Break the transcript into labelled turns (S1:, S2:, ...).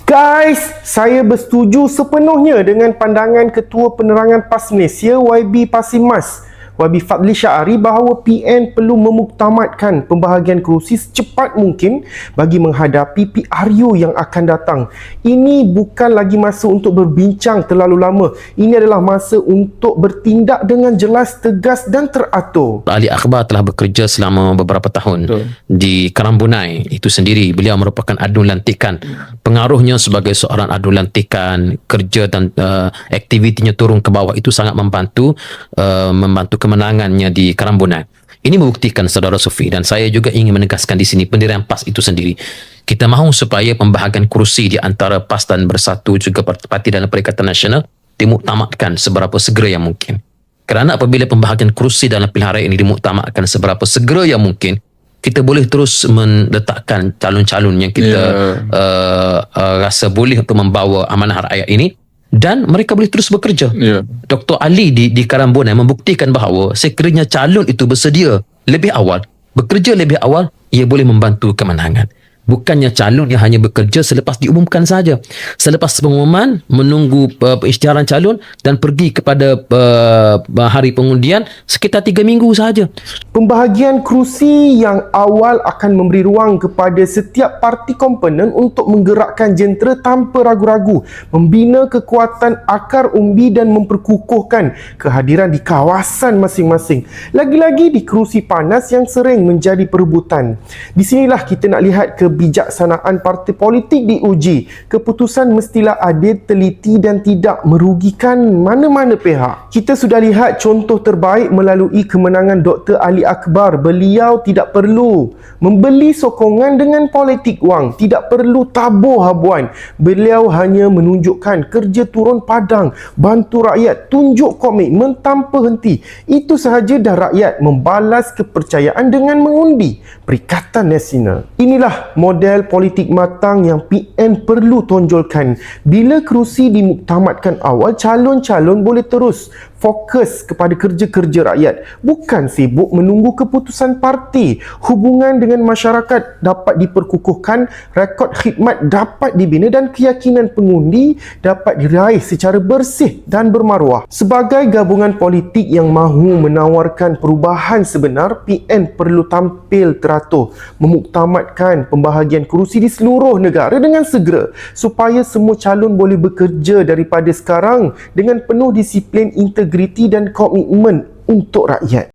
S1: Guys, saya bersetuju sepenuhnya dengan pandangan Ketua Penerangan PAS Malaysia YB Pasir Mas YB Fadli Syahari bahawa PN perlu memuktamadkan pembahagian kerusi secepat mungkin bagi menghadapi PRU yang akan datang. Ini bukan lagi masa untuk berbincang terlalu lama. Ini adalah masa untuk bertindak dengan jelas, tegas dan teratur.
S2: Ali Akbar telah bekerja selama beberapa tahun di Karambunai itu sendiri. Beliau merupakan adu lantikan. Pengaruhnya sebagai seorang adu lantikan, kerja dan aktivitinya turun ke bawah itu sangat membantu kemenangannya di Karambunai. Ini membuktikan saudara Sufi, dan saya juga ingin menegaskan di sini pendirian PAS itu sendiri. Kita mahu supaya pembahagian kerusi di antara PAS dan Bersatu juga Parti dan Perikatan Nasional dimuktamadkan seberapa segera yang mungkin. Kerana apabila pembahagian kerusi dalam pilihan raya ini dimuktamadkan seberapa segera yang mungkin, kita boleh terus meletakkan calon-calon yang kita rasa boleh untuk membawa amanah rakyat ini, dan mereka boleh terus bekerja. Dr. Ali di Karambunai membuktikan bahawa sekiranya calon itu bersedia lebih awal, bekerja lebih awal, ia boleh membantu kemenangan. Bukannya calon yang hanya bekerja selepas diumumkan saja. Selepas pengumuman, menunggu isytiharan calon dan pergi kepada hari pengundian sekitar 3 minggu saja.
S1: Pembahagian kerusi yang awal akan memberi ruang kepada setiap parti komponen untuk menggerakkan jentera tanpa ragu-ragu, membina kekuatan akar umbi dan memperkukuhkan kehadiran di kawasan masing-masing. Lagi-lagi di kerusi panas yang sering menjadi perebutan. Di sinilah kita nak lihat kebijaksanaan parti politik diuji. Keputusan mestilah adil, teliti dan tidak merugikan mana-mana pihak. Kita sudah lihat contoh terbaik melalui kemenangan Dr. Ali Akbar. Beliau tidak perlu membeli sokongan dengan politik wang, tidak perlu tabur habuan. Beliau hanya menunjukkan kerja turun padang, bantu rakyat, tunjuk komitmen tanpa henti. Itu sahaja dah rakyat membalas kepercayaan dengan mengundi Perikatan Nasional. Inilah model politik matang yang PN perlu tonjolkan. Bila kerusi dimuktamadkan awal, calon-calon boleh terus fokus kepada kerja-kerja rakyat, bukan sibuk menunggu keputusan parti. Hubungan dengan masyarakat dapat diperkukuhkan, rekod khidmat dapat dibina dan keyakinan pengundi dapat diraih secara bersih dan bermaruah. Sebagai gabungan politik yang mahu menawarkan perubahan sebenar, PN perlu tampil teratur, memuktamadkan pembahagian kerusi di seluruh negara dengan segera supaya semua calon boleh bekerja daripada sekarang dengan penuh disiplin, integriti dan komitmen untuk rakyat.